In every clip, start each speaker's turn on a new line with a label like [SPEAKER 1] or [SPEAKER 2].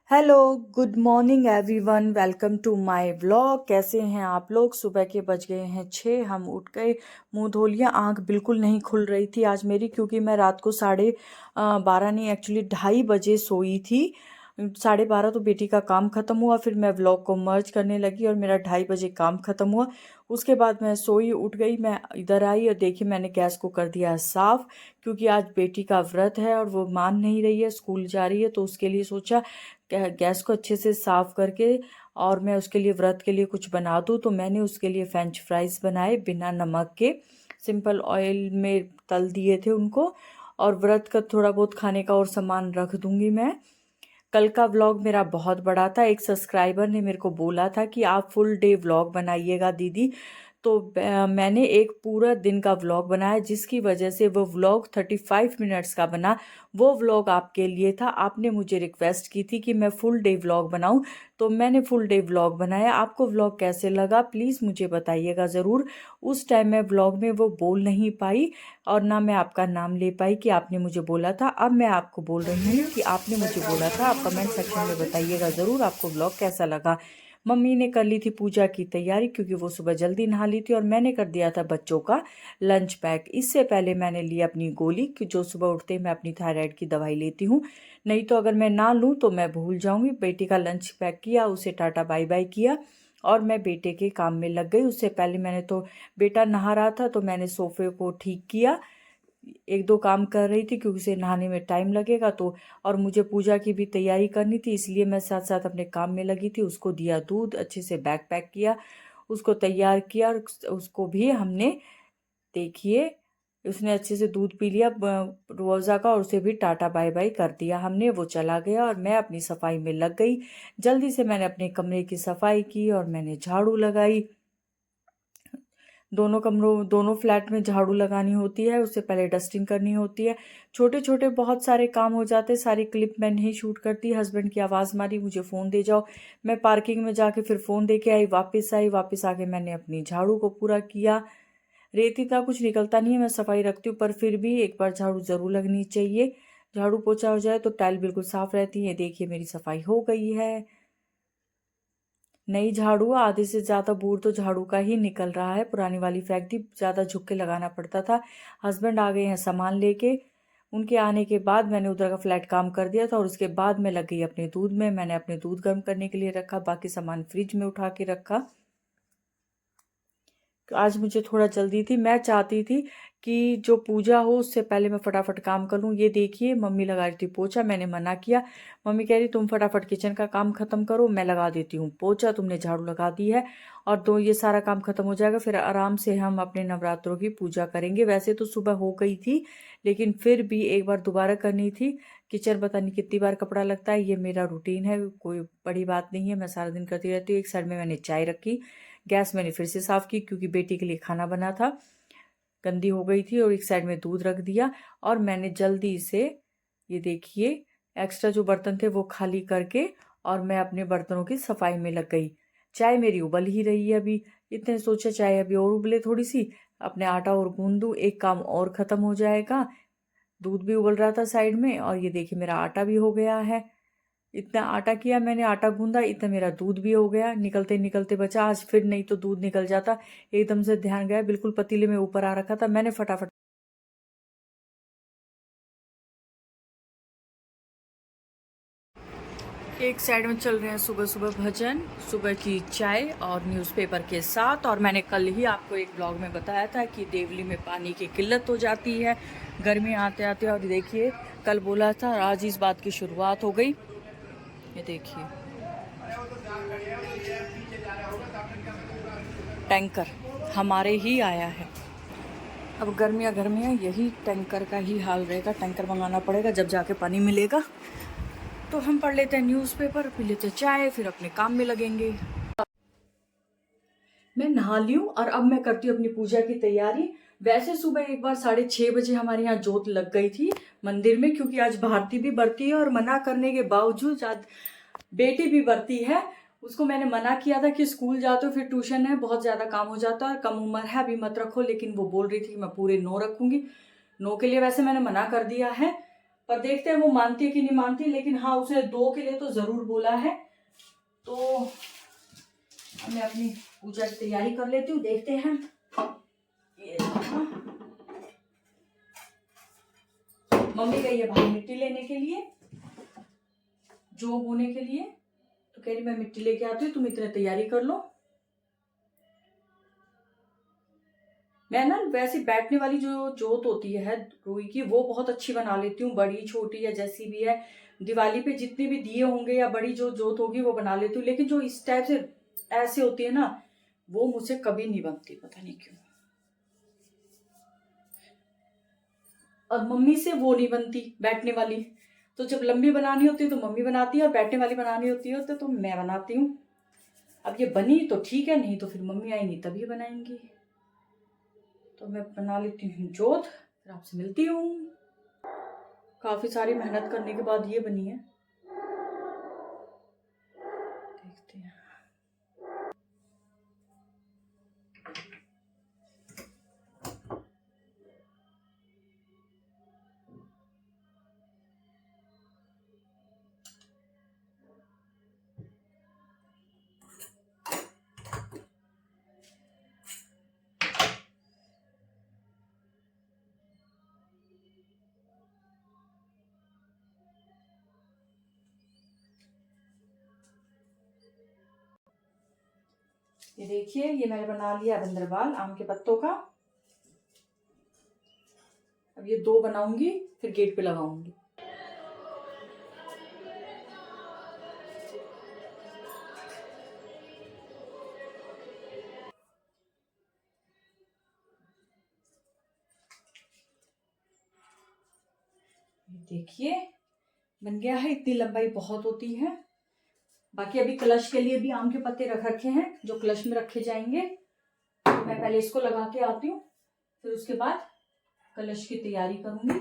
[SPEAKER 1] Hello, good morning everyone. Welcome to my vlog. कैसे हैं आप लोग? सुबह के बज गए हैं 6। हम उठ गए, मुंह धो लिया। आंख बिल्कुल नहीं खुल रही थी आज मेरी, क्योंकि मैं रात को 12:30 नहीं, एक्चुअली 2:30 बजे सोई थी। 12:30 तो बेटी का काम ख़त्म हुआ, फिर मैं व्लॉग को मर्ज करने लगी और मेरा 2:30 बजे काम ख़त्म हुआ। उसके बाद मैं सोई, उठ गई, मैं इधर आई और देखी मैंने गैस को कर दिया साफ़, क्योंकि आज बेटी का व्रत है और वो मान नहीं रही है, स्कूल जा रही है, तो उसके लिए सोचा गैस को अच्छे से साफ़ करके और मैं उसके लिए व्रत के लिए कुछ बना दूँ। तो मैंने उसके लिए फ्रेंच फ्राइज़ बनाए बिना नमक के, सिंपल ऑयल में तल दिए थे उनको। और व्रत का थोड़ा बहुत खाने का और सामान रख दूँगी मैं। कल का व्लॉग मेरा बहुत बड़ा था। एक सब्सक्राइबर ने मेरे को बोला था कि आप फुल डे व्लॉग बनाइएगा दीदी, तो मैंने एक पूरा दिन का व्लॉग बनाया, जिसकी वजह से वो व्लॉग 35 मिनट्स का बना। वो व्लॉग आपके लिए था। आपने मुझे रिक्वेस्ट की थी कि मैं फुल डे व्लॉग बनाऊं, तो मैंने फुल डे व्लॉग बनाया। आपको व्लॉग कैसे लगा प्लीज़ मुझे बताइएगा ज़रूर। उस टाइम मैं व्लॉग में वो बोल नहीं पाई और ना मैं आपका नाम ले पाई कि आपने मुझे बोला था। अब मैं आपको बोल रही हूँ कि आपने मुझे बोला था। आप कमेंट सेक्शन में बताइएगा ज़रूर आपको व्लॉग कैसा लगा। मम्मी ने कर ली थी पूजा की तैयारी, क्योंकि वो सुबह जल्दी नहा ली थी, और मैंने कर दिया था बच्चों का लंच पैक। इससे पहले मैंने ली अपनी गोली, कि जो सुबह उठते ही मैं अपनी थायराइड की दवाई लेती हूँ, नहीं तो अगर मैं ना लूँ तो मैं भूल जाऊँगी। बेटी का लंच पैक किया, उसे टाटा बाय बाय किया और मैं बेटे के काम में लग गई। उससे पहले मैंने तो, बेटा नहा रहा था तो मैंने सोफ़े को ठीक किया, एक दो काम कर रही थी, क्योंकि उसे नहाने में टाइम लगेगा तो। और मुझे पूजा की भी तैयारी करनी थी, इसलिए मैं साथ साथ अपने काम में लगी थी। उसको दिया दूध, अच्छे से बैग पैक किया, उसको तैयार किया, और उसको भी हमने, देखिए, उसने अच्छे से दूध पी लिया रोज़ा का, और उसे भी टाटा बाय बाय कर दिया हमने। वो चला गया और मैं अपनी सफाई में लग गई। जल्दी से मैंने अपने कमरे की सफाई की और मैंने झाड़ू लगाई। दोनों कमरों, दोनों फ्लैट में झाड़ू लगानी होती है, उससे पहले डस्टिंग करनी होती है। छोटे छोटे बहुत सारे काम हो जाते हैं। सारी क्लिप मैं नहीं शूट करती। हस्बैंड की आवाज़ मारी, मुझे फ़ोन दे जाओ। मैं पार्किंग में जाके फिर फ़ोन दे के आई, वापस आके मैंने अपनी झाड़ू को पूरा किया। रेत इतना कुछ निकलता नहीं है, मैं सफाई रखती हूँ, पर फिर भी एक बार झाड़ू ज़रूर लगनी चाहिए। झाड़ू पोछा हो जाए तो टाइल बिल्कुल साफ़ रहती है। देखिए मेरी सफाई हो गई है। नई झाड़ू, आधे से ज़्यादा बूर तो झाड़ू का ही निकल रहा है। पुरानी वाली फेंक दी, ज़्यादा झुक के लगाना पड़ता था। हस्बैंड आ गए हैं सामान लेके। उनके आने के बाद मैंने उधर का फ्लैट काम कर दिया था, और उसके बाद मैं लग गई अपने दूध में। मैंने अपने दूध गर्म करने के लिए रखा, बाकी सामान फ्रिज में उठा के रखा। आज मुझे थोड़ा जल्दी थी। मैं चाहती थी कि जो पूजा हो उससे पहले मैं फटाफट काम कर लूँ। ये देखिए मम्मी लगा रही थी पोछा, मैंने मना किया। मम्मी कह रही तुम फटाफट किचन का काम ख़त्म करो, मैं लगा देती हूँ पोछा, तुमने झाड़ू लगा दी है। और तो ये सारा काम ख़त्म हो जाएगा, फिर आराम से हम अपने नवरात्रों की पूजा करेंगे। वैसे तो सुबह हो गई थी, लेकिन फिर भी एक बार दोबारा करनी थी। किचन पता नहीं कितनी बार कपड़ा लगता है, ये मेरा रूटीन है, कोई बड़ी बात नहीं है, मैं सारा दिन करती रहती हूँ। एक साइड में मैंने चाय रखी, गैस मैंने फिर से साफ़ की, क्योंकि बेटी के लिए खाना बना था, गंदी हो गई थी। और एक साइड में दूध रख दिया, और मैंने जल्दी से, ये देखिए, एक्स्ट्रा जो बर्तन थे वो खाली करके और मैं अपने बर्तनों की सफाई में लग गई। चाय मेरी उबल ही रही है अभी। इतने सोचा चाय अभी और उबले थोड़ी सी, अपने आटा और गूंद दूँ, एक काम और ख़त्म हो जाएगा। दूध भी उबल रहा था साइड में, और ये देखिए मेरा आटा भी हो गया है। इतना आटा किया मैंने, आटा गूंदा, इतना मेरा दूध भी हो गया। निकलते निकलते बचा आज, फिर नहीं तो दूध निकल जाता। एकदम से ध्यान गया, बिल्कुल पतीले में ऊपर आ रखा था। मैंने फटाफट, एक साइड में चल रहे हैं सुबह सुबह भजन, सुबह की चाय और न्यूज़पेपर के साथ। और मैंने कल ही आपको एक ब्लॉग में बताया था कि देवली में पानी की किल्लत हो जाती है गर्मी आते आते। और देखिए कल बोला था, आज इस बात की शुरुआत हो गई। ये देखिए टैंकर हमारे ही आया है। अब गर्मियाँ गर्मियाँ यही टैंकर का ही हाल रहेगा। टैंकर मंगाना पड़ेगा, जब जाके पानी मिलेगा। तो हम पढ़ लेते हैं न्यूज़पेपर, पी लेते हैं चाय, फिर अपने काम में लगेंगे। मैं नहा ली हूँ और अब मैं करती हूँ अपनी पूजा की तैयारी। वैसे सुबह एक बार 6:30 बजे हमारे यहाँ जोत लग गई थी मंदिर में, क्योंकि आज भारती भी बरती है, और मना करने के बावजूद आज बेटी भी बरती है। उसको मैंने मना किया था कि स्कूल जाते हो, फिर ट्यूशन है, बहुत ज़्यादा काम हो जाता है, कम उम्र है, अभी मत रखो। लेकिन वो बोल रही थी कि मैं पूरे 9 रखूंगी। 9 के लिए वैसे मैंने मना कर दिया है। पर देखते हैं वो मानती है कि नहीं मानती, लेकिन हाँ उसने 2 के लिए तो जरूर बोला है। तो अब मैं अपनी पूजा की तैयारी कर लेती हूँ, देखते हैं। ये मम्मी गई है भाई मिट्टी लेने के लिए, जो बोने के लिए, तो कह रही मैं मिट्टी लेके आती हूँ, तुम इतना तैयारी कर लो। मैं ना वैसे बैठने वाली जो जोत होती है रुई की, वो बहुत अच्छी बना लेती हूँ, बड़ी छोटी या जैसी भी है। दिवाली पे जितने भी दिए होंगे या बड़ी जो जोत होगी वो बना लेती हूँ, लेकिन जो इस टाइप से ऐसे होती है ना, वो मुझसे कभी नहीं बनती, पता नहीं क्यों। और मम्मी से वो नहीं बनती बैठने वाली, तो जब लंबी बनानी होती है तो मम्मी बनाती है, और बैठने वाली बनानी होती है तो मैं बनाती हूँ। अब ये बनी तो ठीक है, नहीं तो फिर मम्मी आएंगी तभी बनाएंगी। तो मैं बना लेती हूँ जोत, फिर आपसे मिलती हूँ। काफी सारी मेहनत करने के बाद ये बनी है, देखते हैं। ये देखिए, ये मैंने बना लिया बंदरबाल आम के पत्तों का। अब ये 2 बनाऊंगी, फिर गेट पे लगाऊंगी। देखिए बन गया है, इतनी लंबाई बहुत होती है। बाकी अभी कलश के लिए भी आम के पत्ते रख रखे हैं जो कलश में रखे जाएंगे, तो मैं पहले इसको लगा के आती हूँ, फिर उसके बाद कलश की तैयारी करूंगी।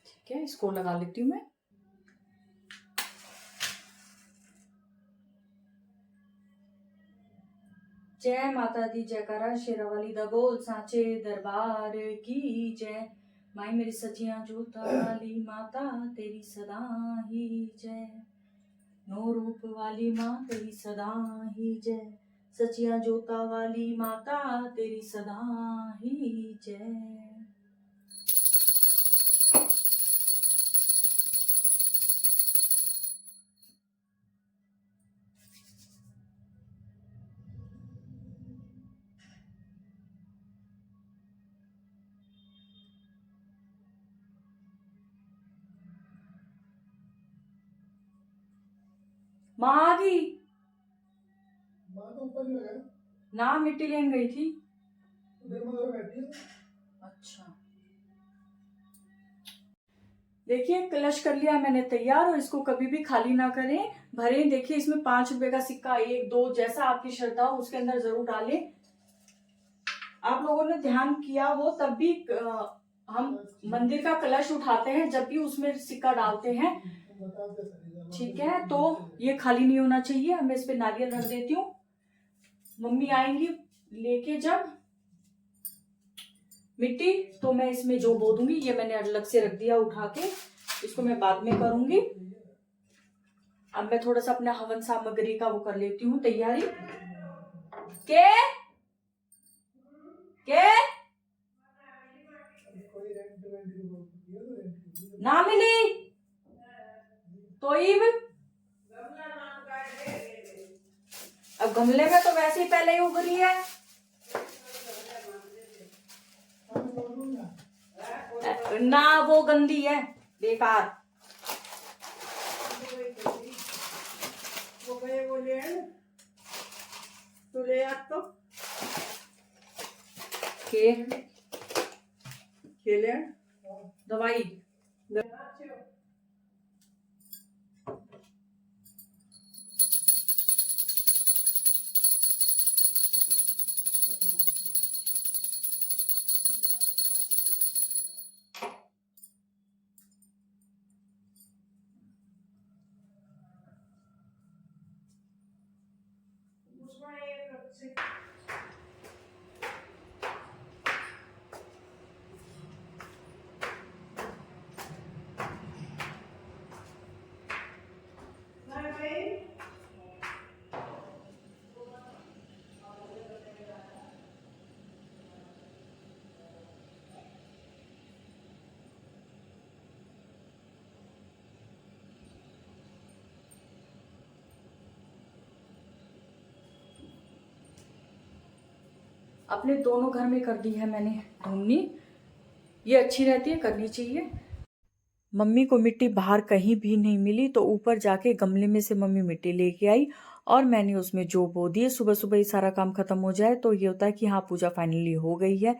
[SPEAKER 1] ठीक है, इसको लगा लेती हूँ मैं। जय माता दी, जयकारा शेरावाली दा बोल सांचे दरबार की जय। माई मेरी सचियां जोता वाली माता तेरी सदा ही जय। नौ रूप वाली माँ तेरी सदा ही जय। सचिया जोता वाली माता तेरी सदा ही जय। माँ आ गई? माँ तो ऊपर ही है ना, मिट्टी लेने गई थी। अच्छा, देखिए कलश कर लिया मैंने तैयार, और इसको कभी भी खाली ना करें, भरें। देखिए इसमें 5 रुपए का सिक्का, 1 2 जैसा आपकी श्रद्धा हो उसके अंदर जरूर डालें। आप लोगों ने ध्यान किया हो तब भी हम मंदिर का कलश उठाते हैं जब भी उसमें सिक्का डालते हैं। ठीक है, तो ये खाली नहीं होना चाहिए। मैं इस पे नारियल रख देती हूँ, मम्मी आएंगी लेके जब मिट्टी, तो मैं इसमें जो बो दूंगी। ये मैंने अलग से रख दिया उठा के, इसको मैं बाद में करूंगी। अब मैं थोड़ा सा अपना हवन सामग्री का वो कर लेती हूँ तैयारी। के ना मिली तो अब गमले में तो वैसे ही पहले ही उग रही है ना, वो गंदी है बेकार। तो ले आ तो के ले दवाई। अपने दोनों घर में कर दी है मैंने ढूंढनी, ये अच्छी रहती है, करनी चाहिए। मम्मी को मिट्टी बाहर कहीं भी नहीं मिली तो ऊपर जाके गमले में से मम्मी मिट्टी लेके आई और मैंने उसमें जो बो दिए। सुबह सुबह ही सारा काम खत्म हो जाए तो ये होता है कि हाँ पूजा फाइनली हो गई है।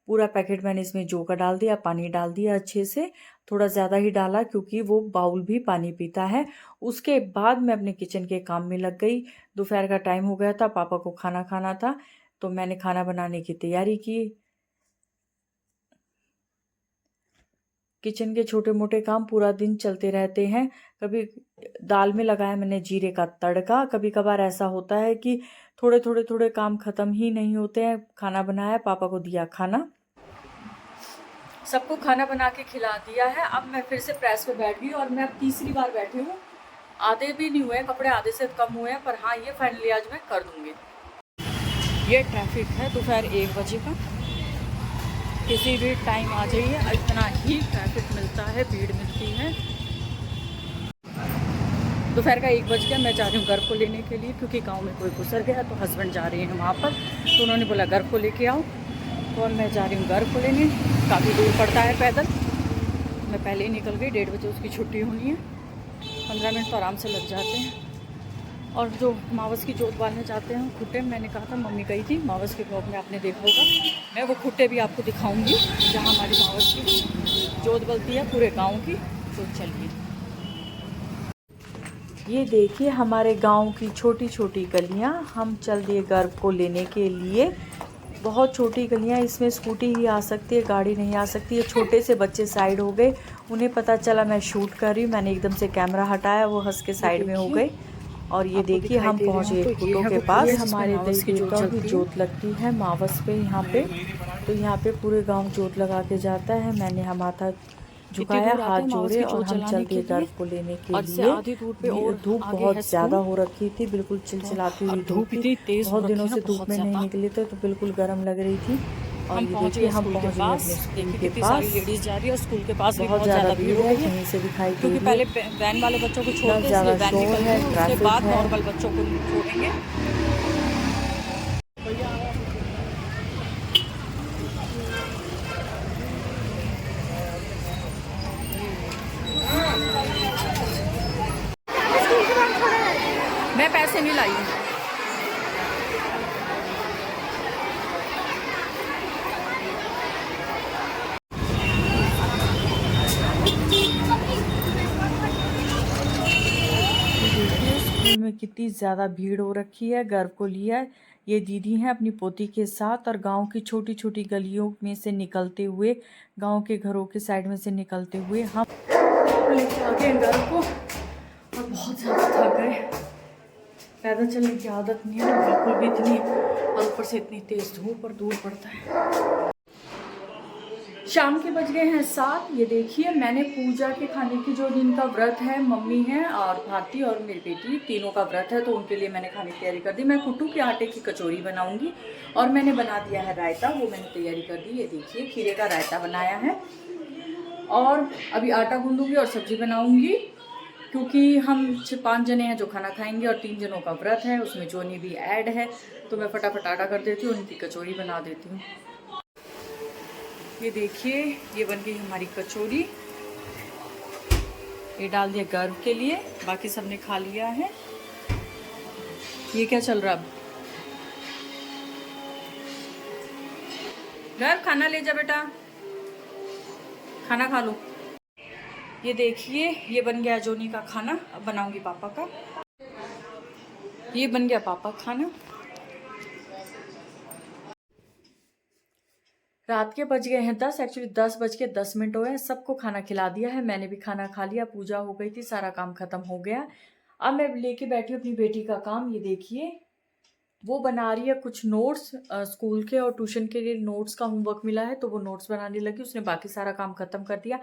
[SPEAKER 1] पूरा पैकेट मैंने इसमें जौ का डाल दिया, पानी डाल दिया अच्छे से, थोड़ा ज़्यादा ही डाला क्योंकि वो बाउल भी पानी पीता है। उसके बाद मैं अपने किचन के काम में लग गई। दोपहर का टाइम हो गया था, पापा को खाना खाना था तो मैंने खाना बनाने की तैयारी की। किचन के छोटे मोटे काम पूरा दिन चलते रहते हैं। कभी दाल में लगाया मैंने जीरे का तड़का, कभी कभार ऐसा होता है कि थोड़े काम ख़त्म ही नहीं होते हैं। खाना बनाया, पापा को दिया खाना, सबको खाना बना के खिला दिया है। अब मैं फिर से प्रेस पे बैठ गई और मैं अब तीसरी बार बैठी हूँ। आधे भी नहीं हुए कपड़े, आधे से कम हुए हैं, पर हाँ ये फाइनली आज मैं कर दूँगी। ये ट्रैफिक है दोपहर 1 बजे का, किसी भी टाइम आ जाइए, इतना ही ट्रैफिक मिलता है, भीड़ मिलती है। दोपहर का 1 बज गया, मैं जा रही हूँ घर को लेने के लिए क्योंकि गांव में कोई गुजर गया तो हस्बैंड जा रहे हैं वहाँ पर, तो उन्होंने बोला घर को लेके आओ, तो मैं जा रही हूँ घर को लेने। काफ़ी दूर पड़ता है पैदल, मैं पहले ही निकल गई, 1:30 बजे उसकी छुट्टी होनी है, 15 मिनट तो आराम से लग जाते हैं। और जो मावस की जोत बांधने जाते हैं खुट्टे, मैंने कहा था मम्मी गई थी मावस के ब्लॉग में, आपने देखा होगा, मैं वो खुट्टे भी आपको दिखाऊंगी जहाँ हमारी मावस की जोत बलती है पूरे गांव की। तो चलिए, ये देखिए हमारे गांव की छोटी छोटी गलियां, हम चल दिए गर्व को लेने के लिए। बहुत छोटी गलियां, इसमें स्कूटी ही आ सकती है, गाड़ी नहीं आ सकती है। छोटे से बच्चे साइड हो गए, उन्हें पता चला मैं शूट कर रही हूँ, मैंने एकदम से कैमरा हटाया, वो हंस के साइड में हो गए। और ये देखिए हम पहुँच गए खुटों के पास, हमारे देवी देवताओं की जोत लगती है मावस पे यहाँ पे, तो यहाँ पे पूरे गांव जोत लगा के जाता है। मैंने हम माथा झुकाया, हाथ जोड़े और हम चल दिए गर्व को लेने के लिए। धूप बहुत ज़्यादा हो रखी थी, बिल्कुल चिलचिलाती हुई धूप थी, बहुत दिनों से धूप में नहीं निकले थे तो बिल्कुल गर्म लग रही थी। और ये देखिए हम पहुँच गए अपने स्कूल के पास,
[SPEAKER 2] लेडीज जा रही है और स्कूल के पास
[SPEAKER 1] बहुत ज़्यादा भीड़ है, कहीं से दिखाई दे रही है,
[SPEAKER 2] पहले वैन वाले बच्चों को छोड़
[SPEAKER 1] ज़्यादा शोर है, ट्रैफिक
[SPEAKER 2] बाद
[SPEAKER 1] है।
[SPEAKER 2] नॉर्मल बच्चों को छोड़ेंगे। मैं पैसे नहीं लाई हूँ।
[SPEAKER 1] स्कूल में कितनी ज़्यादा भीड़ हो रखी है। गर्व को लिया है, ये दीदी हैं अपनी पोती के साथ, और गांव की छोटी छोटी गलियों में से निकलते हुए, गांव के घरों के साइड में से निकलते हुए हम लेके आ गए गर्व को। और बहुत ज़्यादा थक गए, पैदल चलने की आदत नहीं है बिल्कुल भी इतनी, और ऊपर से इतनी तेज़ धूप और दूर पड़ता है। शाम के बज गए हैं 7। ये देखिए मैंने पूजा के खाने की, जो जिनका व्रत है, मम्मी है और भारती और मेरी बेटी, तीनों का व्रत है, तो उनके लिए मैंने खाने की तैयारी कर दी। मैं कुट्टू के आटे की कचौरी बनाऊंगी और मैंने बना दिया है रायता, वो मैंने तैयारी कर दी। ये देखिए खीरे का रायता बनाया है, और अभी आटा गूंदूंगी और सब्जी बनाऊंगी क्योंकि हम 5 जने हैं जो खाना खाएंगे और 3 जनों का व्रत है, उसमें जोनी भी ऐड है, तो मैं फटाफट आटा कर देती हूँ, उनकी कचौरी बना देती हूँ। ये देखिए ये बन गई हमारी कचौरी, ये डाल दिया गर्व के लिए, बाकी सबने खा लिया है। ये क्या चल रहा है अब? गर्व खाना ले जा बेटा, खाना खा लो। ये देखिए ये बन गया जोनी का खाना, अब बनाऊंगी पापा का। ये बन गया पापा का खाना। रात के बज गए हैं 10, एक्चुअली 10:10 हो गए हैं। सबको खाना खिला दिया है, मैंने भी खाना खा लिया, पूजा हो गई थी, सारा काम खत्म हो गया। अब मैं लेके बैठी हूँ अपनी बेटी का काम। ये देखिए वो बना रही है कुछ नोट्स, स्कूल के और ट्यूशन के लिए नोट्स का होमवर्क मिला है, तो वो नोट्स बनाने लगी। उसने बाकी सारा काम खत्म कर दिया,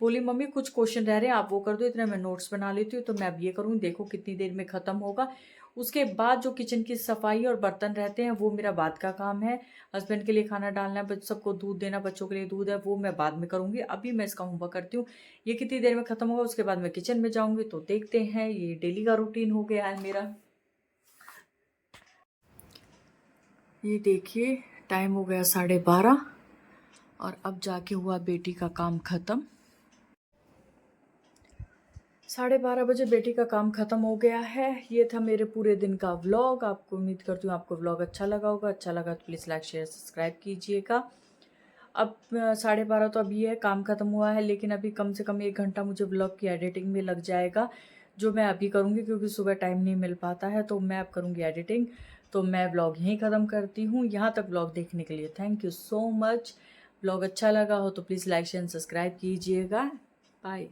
[SPEAKER 1] बोली मम्मी कुछ क्वेश्चन रह रहे हैं आप वो कर दो, इतना मैं नोट्स बना लेती हूँ। तो मैं अब ये करूँ, देखो कितनी देर में ख़त्म होगा। उसके बाद जो किचन की सफाई और बर्तन रहते हैं वो मेरा बाद का काम है। हस्बैंड के लिए खाना डालना है, सबको दूध देना, बच्चों के लिए दूध है, वो मैं बाद में करूँगी। अभी मैं इसका होमवर्क करती हूँ, ये कितनी देर में ख़त्म होगा, उसके बाद मैं किचन में जाऊँगी। तो देखते हैं, ये डेली का रूटीन हो गया है मेरा। ये देखिए टाइम हो गया 12:30 और अब जाके हुआ बेटी का काम ख़त्म। 12:30 बजे बेटी का काम ख़त्म हो गया है। ये था मेरे पूरे दिन का व्लॉग। आपको उम्मीद करती हूँ आपको व्लॉग अच्छा लगा होगा। अच्छा लगा तो प्लीज़ लाइक शेयर सब्सक्राइब कीजिएगा। अब 12:30 तो अभी है, काम ख़त्म हुआ है, लेकिन अभी कम से कम 1 घंटा मुझे व्लॉग की एडिटिंग में लग जाएगा, जो मैं अभी करूँगी क्योंकि सुबह टाइम नहीं मिल पाता है। तो मैं अब करूँगी एडिटिंग। तो मैं व्लॉग यहीं ख़त्म करती हूँ। यहाँ तक व्लॉग देखने के लिए thank you so much. Vlog अच्छा लगा हो तो प्लीज़ लाइक शेयर सब्सक्राइब कीजिएगा। बाय।